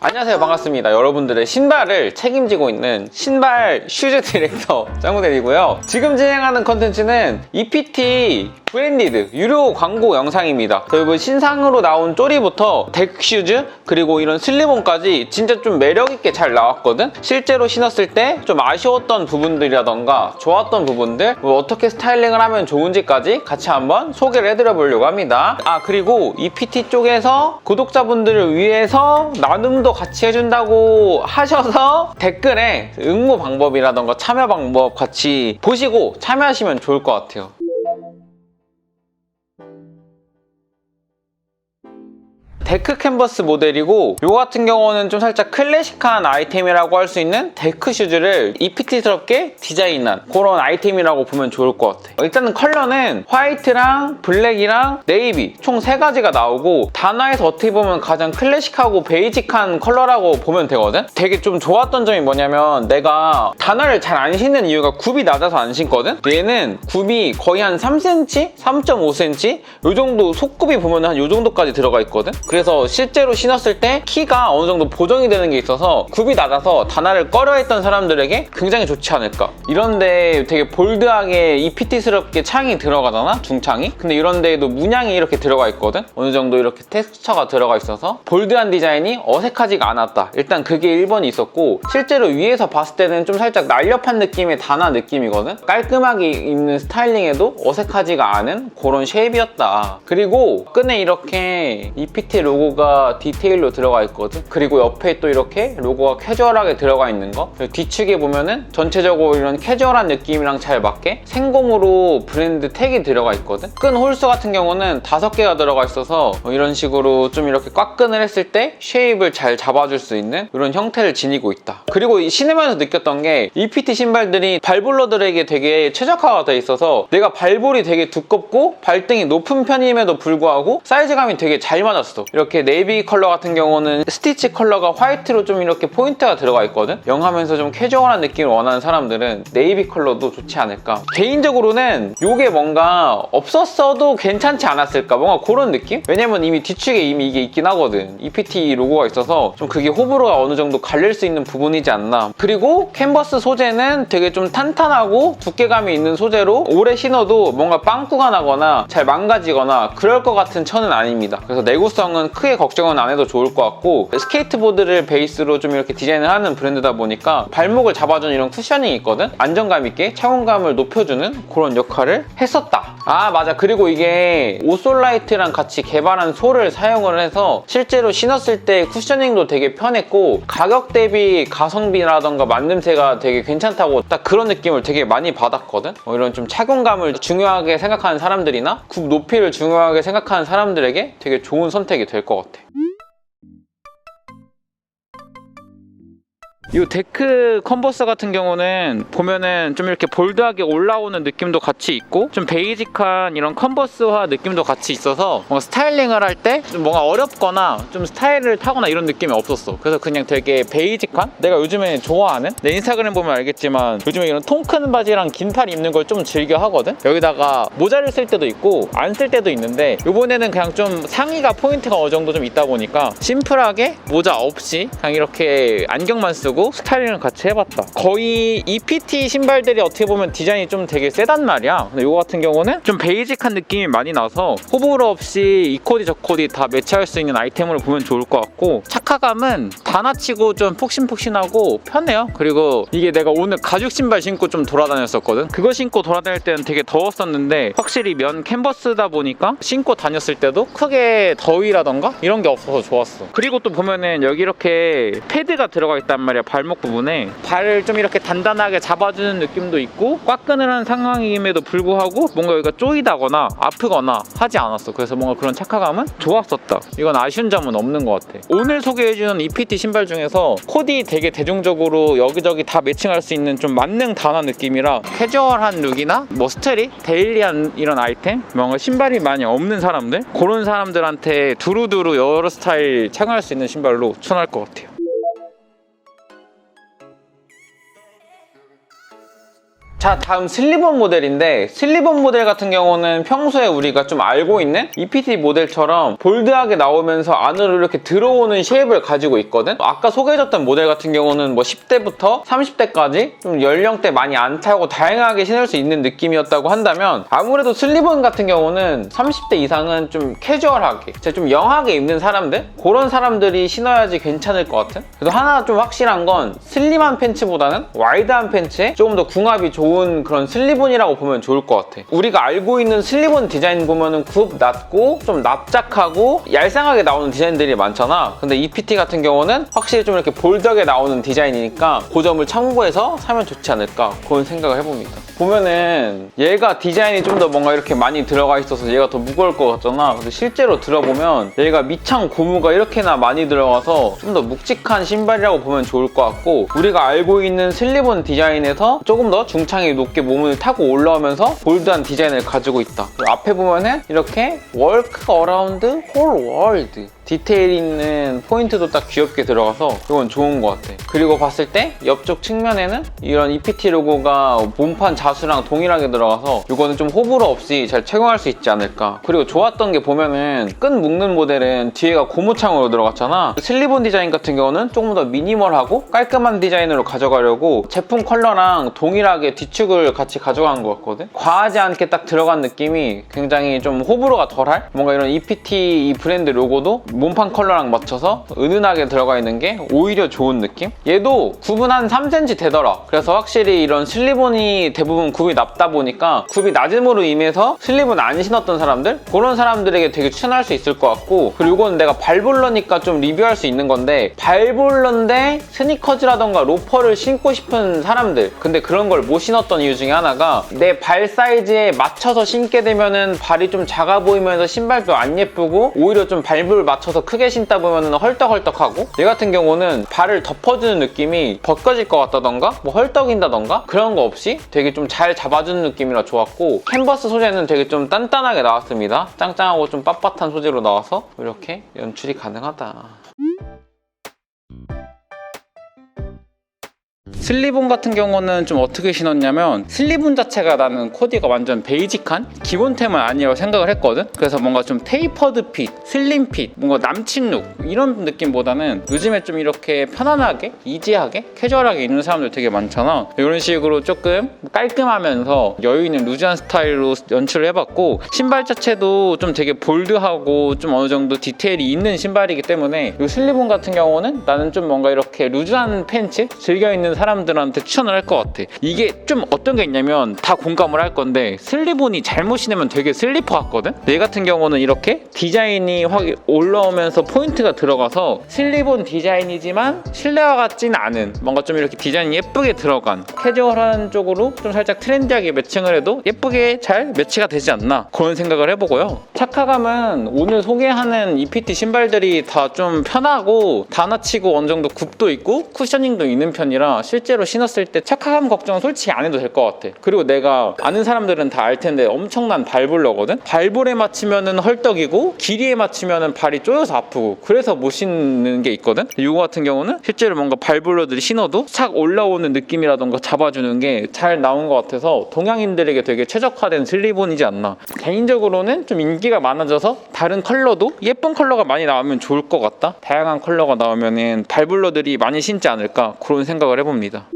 안녕하세요, 반갑습니다. 여러분들의 신발을 책임지고 있는 신발 슈즈 디렉터 짱구대리고요. 지금 진행하는 컨텐츠는 EPT 브랜디드 유료 광고 영상입니다. 여러분, 신상으로 나온 쪼리부터 덱 슈즈 그리고 이런 슬립온까지 진짜 좀 매력있게 잘 나왔거든. 실제로 신었을 때 좀 아쉬웠던 부분들이라던가 좋았던 부분들, 어떻게 스타일링을 하면 좋은지까지 같이 한번 소개를 해드려 보려고 합니다. 그리고 EPT 쪽에서 구독자분들을 위해서 나눔도 같이 해준다고 하셔서 댓글에 응모 방법이라던가 참여 방법 같이 보시고 참여하시면 좋을 것 같아요. 데크 캔버스 모델이고, 요 같은 경우는 좀 살짝 클래식한 아이템이라고 할 수 있는 데크 슈즈를 EPT스럽게 디자인한 그런 아이템이라고 보면 좋을 것 같아. 일단은 컬러는 화이트랑 블랙이랑 네이비 총 3가지가 나오고, 단화에서 어떻게 보면 가장 클래식하고 베이직한 컬러라고 보면 되거든. 되게 좀 좋았던 점이 뭐냐면, 내가 단화를 잘 안 신는 이유가 굽이 낮아서 안 신거든. 얘는 굽이 거의 한 3cm? 3.5cm? 요 정도, 속굽이 보면 한 요 정도까지 들어가 있거든. 그래서 실제로 신었을 때 키가 어느 정도 보정이 되는 게 있어서 굽이 낮아서 단화를 꺼려했던 사람들에게 굉장히 좋지 않을까. 이런데 되게 볼드하게 EPT스럽게 창이 들어가잖아, 중창이. 근데 이런 데에도 문양이 이렇게 들어가 있거든. 어느 정도 이렇게 텍스처가 들어가 있어서 볼드한 디자인이 어색하지가 않았다. 일단 그게 1번이 있었고, 실제로 위에서 봤을 때는 좀 살짝 날렵한 느낌의 단화 느낌이거든. 깔끔하게 입는 스타일링에도 어색하지가 않은 그런 쉐입이었다. 그리고 끈에 이렇게 EPT 로고가 디테일로 들어가 있거든. 그리고 옆에 또 이렇게 로고가 캐주얼하게 들어가 있는 거. 뒤축에 보면은 전체적으로 이런 캐주얼한 느낌이랑 잘 맞게 생공으로 브랜드 택이 들어가 있거든. 끈 홀수 같은 경우는 5개가 들어가 있어서 이런 식으로 좀 이렇게 꽉 끈을 했을 때 쉐입을 잘 잡아줄 수 있는 이런 형태를 지니고 있다. 그리고 신으면서 느꼈던 게, EPT 신발들이 발볼러들에게 되게 최적화가 돼 있어서 내가 발볼이 되게 두껍고 발등이 높은 편임에도 불구하고 사이즈감이 되게 잘 맞았어. 이렇게 네이비 컬러 같은 경우는 스티치 컬러가 화이트로 좀 이렇게 포인트가 들어가 있거든. 영하면서 좀 캐주얼한 느낌을 원하는 사람들은 네이비 컬러도 좋지 않을까. 개인적으로는 이게 뭔가 없었어도 괜찮지 않았을까, 뭔가 그런 느낌? 왜냐면 이미 뒤축에 이미 이게 있긴 하거든. EPT 로고가 있어서 좀 그게 호불호가 어느 정도 갈릴 수 있는 부분이지 않나. 그리고 캔버스 소재는 되게 좀 탄탄하고 두께감이 있는 소재로 오래 신어도 뭔가 빵꾸가 나거나 잘 망가지거나 그럴 것 같은 천은 아닙니다. 그래서 내구성은 크게 걱정은 안 해도 좋을 것 같고, 스케이트보드를 베이스로 좀 이렇게 디자인을 하는 브랜드다 보니까 발목을 잡아주는 이런 쿠셔닝이 있거든. 안정감 있게 착용감을 높여주는 그런 역할을 했었다. 맞아. 그리고 이게 오솔라이트랑 같이 개발한 솔을 사용을 해서 실제로 신었을 때 쿠셔닝도 되게 편했고, 가격 대비 가성비라던가 만듦새가 되게 괜찮다고 딱 그런 느낌을 되게 많이 받았거든. 이런 좀 착용감을 중요하게 생각하는 사람들이나 굽 높이를 중요하게 생각하는 사람들에게 되게 좋은 선택이 될 것 같아. 이 데크 컨버스 같은 경우는 보면은 좀 이렇게 볼드하게 올라오는 느낌도 같이 있고, 좀 베이직한 이런 컨버스화 느낌도 같이 있어서 뭔가 스타일링을 할 때 좀 뭔가 어렵거나 좀 스타일을 타거나 이런 느낌이 없었어. 그래서 그냥 되게 베이직한, 내가 요즘에 좋아하는, 내 인스타그램 보면 알겠지만 요즘에 이런 통 큰 바지랑 긴 팔 입는 걸 좀 즐겨 하거든. 여기다가 모자를 쓸 때도 있고 안 쓸 때도 있는데, 요번에는 그냥 좀 상의가 포인트가 어느 정도 좀 있다 보니까 심플하게 모자 없이 그냥 이렇게 안경만 쓰고 스타일링을 같이 해봤다. 거의 EPT 신발들이 어떻게 보면 디자인이 좀 되게 세단 말이야. 근데 이거 같은 경우는 좀 베이직한 느낌이 많이 나서 호불호 없이 이 코디 저 코디 다 매치할 수 있는 아이템으로 보면 좋을 것 같고, 착화감은 단화치고 좀 푹신푹신하고 편해요. 그리고 이게 내가 오늘 가죽 신발 신고 좀 돌아다녔었거든. 그거 신고 돌아다닐 때는 되게 더웠었는데, 확실히 면 캔버스다 보니까 신고 다녔을 때도 크게 더위라던가 이런 게 없어서 좋았어. 그리고 또 보면은 여기 이렇게 패드가 들어가 있단 말이야. 발목 부분에 발을 좀 이렇게 단단하게 잡아주는 느낌도 있고, 꽉끈을한 상황임에도 불구하고 뭔가 여기가 쪼이다거나 아프거나 하지 않았어. 그래서 뭔가 그런 착화감은 좋았었다. 이건 아쉬운 점은 없는 것 같아. 오늘 소개해주는 EPT 신발 중에서 코디 되게 대중적으로 여기저기 다 매칭할 수 있는 좀 만능 단화 느낌이라 캐주얼한 룩이나 뭐 스트릿, 데일리한 이런 아이템, 뭔가 신발이 많이 없는 사람들, 그런 사람들한테 두루두루 여러 스타일 착용할 수 있는 신발로 추천할 것 같아요. 자, 다음 슬립온 모델인데 슬립온 모델 같은 경우는 평소에 우리가 좀 알고 있는 EPT 모델처럼 볼드하게 나오면서 안으로 이렇게 들어오는 쉐입을 가지고 있거든. 아까 소개해줬던 모델 같은 경우는 뭐 10대부터 30대까지 좀 연령대 많이 안 차고 다양하게 신을 수 있는 느낌이었다고 한다면 아무래도 슬립온 같은 경우는 30대 이상은 좀 캐주얼하게 좀 영하게 입는 사람들, 그런 사람들이 신어야지 괜찮을 것 같은. 그래서 하나 좀 확실한 건 슬림한 팬츠보다는 와이드한 팬츠에 조금 더 궁합이 좋은 그런 슬립온이라고 보면 좋을 것 같아. 우리가 알고 있는 슬립온 디자인 보면은 굽 낮고 좀 납작하고 얄쌍하게 나오는 디자인들이 많잖아. 근데 EPT 같은 경우는 확실히 좀 이렇게 볼드하게 나오는 디자인이니까 그 점을 참고해서 사면 좋지 않을까, 그런 생각을 해봅니다. 보면은 얘가 디자인이 좀 더 뭔가 이렇게 많이 들어가 있어서 얘가 더 무거울 것 같잖아. 근데 실제로 들어보면 얘가 밑창 고무가 이렇게나 많이 들어가서 좀 더 묵직한 신발이라고 보면 좋을 것 같고, 우리가 알고 있는 슬립온 디자인에서 조금 더 중창이 높게 몸을 타고 올라오면서 볼드한 디자인을 가지고 있다. 앞에 보면은 이렇게 월크 어라운드 홀 월드 디테일 있는 포인트도 딱 귀엽게 들어가서 이건 좋은 것 같아. 그리고 봤을 때 옆쪽 측면에는 이런 EPT 로고가 몸판 자수랑 동일하게 들어가서 이거는 좀 호불호 없이 잘 착용할 수 있지 않을까. 그리고 좋았던 게 보면은 끈 묶는 모델은 뒤에가 고무창으로 들어갔잖아. 슬립온 디자인 같은 경우는 조금 더 미니멀하고 깔끔한 디자인으로 가져가려고 제품 컬러랑 동일하게 뒤축을 같이 가져간 것 같거든. 과하지 않게 딱 들어간 느낌이 굉장히 좀 호불호가 덜할, 뭔가 이런 EPT 이 브랜드 로고도 몸판 컬러랑 맞춰서 은은하게 들어가 있는 게 오히려 좋은 느낌? 얘도 굽은 한 3cm 되더라. 그래서 확실히 이런 슬립온이 대부분 굽이 낮다 보니까 굽이 낮음으로 인해서 슬립은 안 신었던 사람들? 그런 사람들에게 되게 추천할 수 있을 것 같고, 그리고 이건 내가 발볼러니까 좀 리뷰할 수 있는 건데, 발볼러인데 스니커즈라던가 로퍼를 신고 싶은 사람들, 근데 그런 걸 못 신었던 이유 중에 하나가 내 발 사이즈에 맞춰서 신게 되면은 발이 좀 작아 보이면서 신발도 안 예쁘고 오히려 좀 발볼 맞춰서 크게 신다 보면 헐떡헐떡하고, 얘 같은 경우는 발을 덮어주는 느낌이 벗겨질 것 같다던가 뭐 헐떡인다던가 그런 거 없이 되게 좀 잘 잡아주는 느낌이라 좋았고, 캔버스 소재는 되게 좀 단단하게 나왔습니다. 짱짱하고 좀 빳빳한 소재로 나와서 이렇게 연출이 가능하다. 슬립온 같은 경우는 좀 어떻게 신었냐면, 슬립온 자체가 나는 코디가 완전 베이직한 기본템은 아니라고 생각을 했거든. 그래서 뭔가 좀 테이퍼드 핏, 슬림 핏, 뭔가 남친 룩 이런 느낌보다는 요즘에 좀 이렇게 편안하게, 이지하게, 캐주얼하게 입는 사람들 되게 많잖아. 이런 식으로 조금 깔끔하면서 여유 있는 루즈한 스타일로 연출을 해봤고, 신발 자체도 좀 되게 볼드하고 좀 어느 정도 디테일이 있는 신발이기 때문에 이 슬립온 같은 경우는 나는 좀 뭔가 이렇게 루즈한 팬츠 즐겨 입는 사람들한테 추천을 할 것 같아. 이게 좀 어떤 게 있냐면 다 공감을 할 건데, 슬립온이 잘못 신으면 되게 슬리퍼 같거든? 얘 같은 경우는 이렇게 디자인이 확 올라오면서 포인트가 들어가서 슬립온 디자인이지만 실내화 같진 않은, 뭔가 좀 이렇게 디자인이 예쁘게 들어간 캐주얼한 쪽으로 좀 살짝 트렌디하게 매칭을 해도 예쁘게 잘 매치가 되지 않나, 그런 생각을 해보고요. 착화감은 오늘 소개하는 EPT 신발들이 다 좀 편하고 다나치고 어느 정도 굽도 있고 쿠셔닝도 있는 편이라 실제로 신었을 때 착화감 걱정은 솔직히 안 해도 될 것 같아. 그리고 내가 아는 사람들은 다 알 텐데 엄청난 발볼러거든? 발볼에 맞추면은 헐떡이고 길이에 맞추면은 발이 쪼여서 아프고, 그래서 못 신는 게 있거든? 이거 같은 경우는 실제로 뭔가 발볼러들이 신어도 착 올라오는 느낌이라던가 잡아주는 게 잘 나온 것 같아서 동양인들에게 되게 최적화된 슬립온이지 않나. 개인적으로는 좀 인기가 많아져서 다른 컬러도 예쁜 컬러가 많이 나오면 좋을 것 같다? 다양한 컬러가 나오면은 발볼러들이 많이 신지 않을까, 그런 생각을 해봅니다.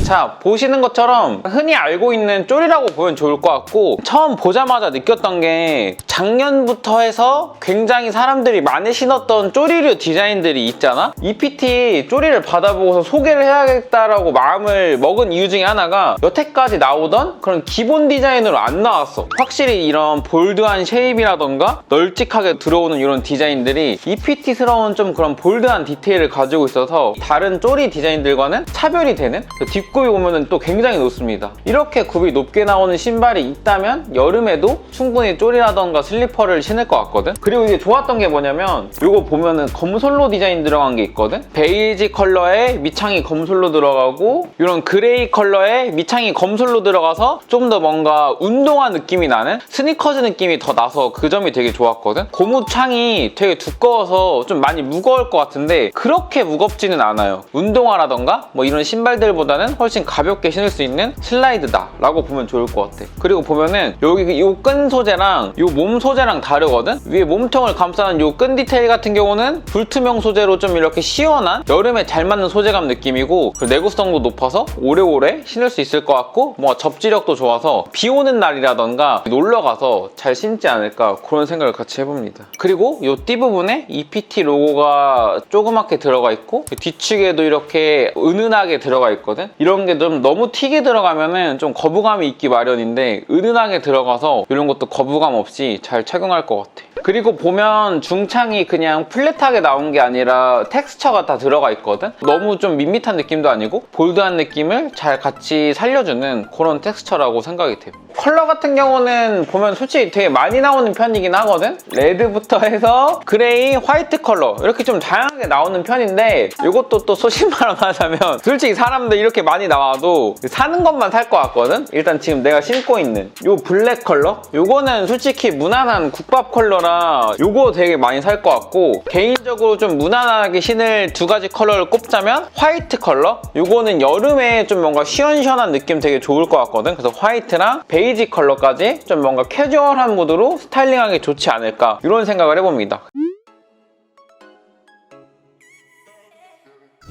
자, 보시는 것처럼 흔히 알고 있는 쫄이라고 보면 좋을 것 같고, 처음 보자마자 느꼈던 게 작년부터 해서 굉장히 사람들이 많이 신었던 쪼리류 디자인들이 있잖아? EPT 쪼리를 받아보고서 소개를 해야겠다라고 마음을 먹은 이유 중에 하나가 여태까지 나오던 그런 기본 디자인으로 안 나왔어. 확실히 이런 볼드한 쉐입이라던가 널찍하게 들어오는 이런 디자인들이 EPT스러운 좀 그런 볼드한 디테일을 가지고 있어서 다른 쪼리 디자인들과는 차별이 되는, 뒷굽이 보면 또 굉장히 높습니다. 이렇게 굽이 높게 나오는 신발이 있다면 여름에도 충분히 쪼리라던가 슬리퍼를 신을 것 같거든. 그리고 이게 좋았던 게 뭐냐면 이거 보면은 검솔로 디자인 들어간 게 있거든. 베이지 컬러에 밑창이 검솔로 들어가고 이런 그레이 컬러에 밑창이 검솔로 들어가서 좀 더 뭔가 운동화 느낌이 나는 스니커즈 느낌이 더 나서 그 점이 되게 좋았거든. 고무창이 되게 두꺼워서 좀 많이 무거울 것 같은데 그렇게 무겁지는 않아요. 운동화라던가 뭐 이런 신발들보다는 훨씬 가볍게 신을 수 있는 슬라이드다 라고 보면 좋을 것 같아. 그리고 보면은 여기 이 끈 소재랑 이 몸 소재랑 다르거든. 위에 몸통을 감싸는 이 끈 디테일 같은 경우는 불투명 소재로 좀 이렇게 시원한 여름에 잘 맞는 소재감 느낌이고 내구성도 높아서 오래오래 신을 수 있을 것 같고 뭐 접지력도 좋아서 비 오는 날이라던가 놀러 가서 잘 신지 않을까 그런 생각을 같이 해봅니다. 그리고 이 띠 부분에 EPT 로고가 조그맣게 들어가 있고 뒤축에도 이렇게 은은하게 들어가 있거든. 이런 게 좀 너무 튀게 들어가면은 좀 거부감이 있기 마련인데 은은하게 들어가서 이런 것도 거부감 없이 잘 착용할 것 같아. 그리고 보면 중창이 그냥 플랫하게 나온 게 아니라 텍스처가 다 들어가 있거든. 너무 좀 밋밋한 느낌도 아니고 볼드한 느낌을 잘 같이 살려주는 그런 텍스처라고 생각이 돼요. 컬러 같은 경우는 보면 솔직히 되게 많이 나오는 편이긴 하거든. 레드부터 해서 그레이, 화이트 컬러 이렇게 좀 다양하게 나오는 편인데 이것도 또 소신발언 하자면 솔직히 사람들 이렇게 많이 나와도 사는 것만 살 것 같거든. 일단 지금 내가 신고 있는 이 블랙 컬러 이거는 솔직히 무난한 국밥 컬러라 이거 되게 많이 살 것 같고 개인적으로 좀 무난하게 신을 두 가지 컬러를 꼽자면 화이트 컬러 이거는 여름에 좀 뭔가 시원시원한 느낌 되게 좋을 것 같거든. 그래서 화이트랑 베이지 컬러까지 좀 뭔가 캐주얼한 무드로 스타일링하기 좋지 않을까 이런 생각을 해봅니다.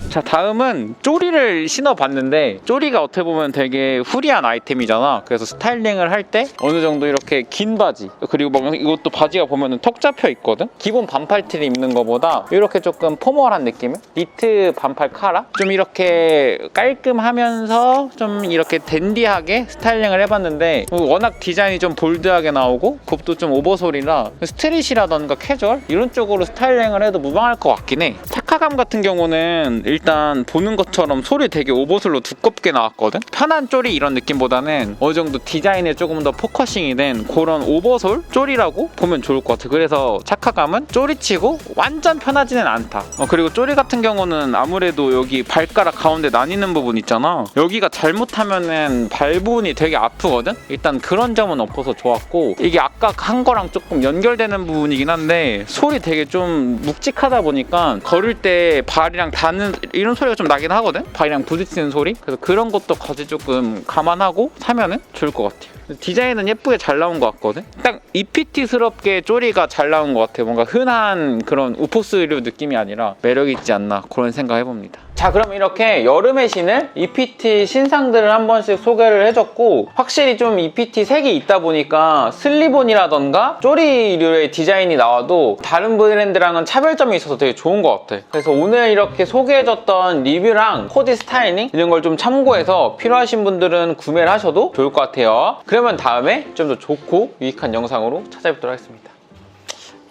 자, 다음은 쪼리를 신어봤는데 쪼리가 어떻게 보면 되게 후리한 아이템이잖아. 그래서 스타일링을 할 때 어느 정도 이렇게 긴 바지 그리고 막 이것도 바지가 보면 턱 잡혀 있거든. 기본 반팔티를 입는 것보다 이렇게 조금 포멀한 느낌의 니트 반팔 카라 좀 이렇게 깔끔하면서 좀 이렇게 댄디하게 스타일링을 해봤는데 워낙 디자인이 좀 볼드하게 나오고 굽도 좀 오버솔이라 스트릿이라던가 캐주얼 이런 쪽으로 스타일링을 해도 무방할 것 같긴 해. 착화감 같은 경우는 일단 보는 것처럼 솔이 되게 오버솔로 두껍게 나왔거든. 편한 쪼리 이런 느낌보다는 어느 정도 디자인에 조금 더 포커싱이 된 그런 오버솔 쪼리라고 보면 좋을 것 같아. 그래서 착화감은 쪼리치고 완전 편하지는 않다. 그리고 쪼리 같은 경우는 아무래도 여기 발가락 가운데 나뉘는 부분 있잖아. 여기가 잘못하면은 발 부분이 되게 아프거든. 일단 그런 점은 없어서 좋았고 이게 아까 한 거랑 조금 연결되는 부분이긴 한데 솔이 되게 좀 묵직하다 보니까 걸을 때 발이랑 닿는 이런 소리가 좀 나긴 하거든. 발이랑 부딪히는 소리. 그래서 그런 것도 같이 조금 감안하고 사면은 좋을 것 같아요. 디자인은 예쁘게 잘 나온 것 같거든. 딱 EPT스럽게 쪼리가 잘 나온 것 같아요. 뭔가 흔한 그런 우포스류 느낌이 아니라 매력 있지 않나 그런 생각 해봅니다. 자, 그럼 이렇게 여름에 신을 EPT 신상들을 한 번씩 소개를 해줬고 확실히 좀 EPT 색이 있다 보니까 슬리본이라던가 쪼리류의 디자인이 나와도 다른 브랜드랑은 차별점이 있어서 되게 좋은 것 같아. 그래서 오늘 이렇게 소개해줬던 리뷰랑 코디 스타일링 이런 걸 좀 참고해서 필요하신 분들은 구매를 하셔도 좋을 것 같아요. 그러면 다음에 좀 더 좋고 유익한 영상으로 찾아뵙도록 하겠습니다.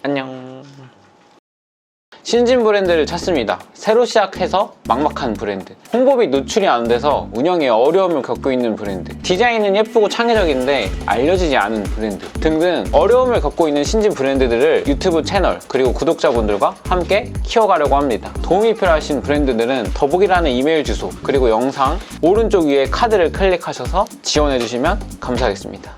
안녕. 신진 브랜드를 찾습니다. 새로 시작해서 막막한 브랜드, 홍보비 노출이 안 돼서 운영에 어려움을 겪고 있는 브랜드, 디자인은 예쁘고 창의적인데 알려지지 않은 브랜드 등등 어려움을 겪고 있는 신진 브랜드들을 유튜브 채널 그리고 구독자분들과 함께 키워가려고 합니다. 도움이 필요하신 브랜드들은 더보기란의 이메일 주소 그리고 영상 오른쪽 위에 카드를 클릭하셔서 지원해주시면 감사하겠습니다.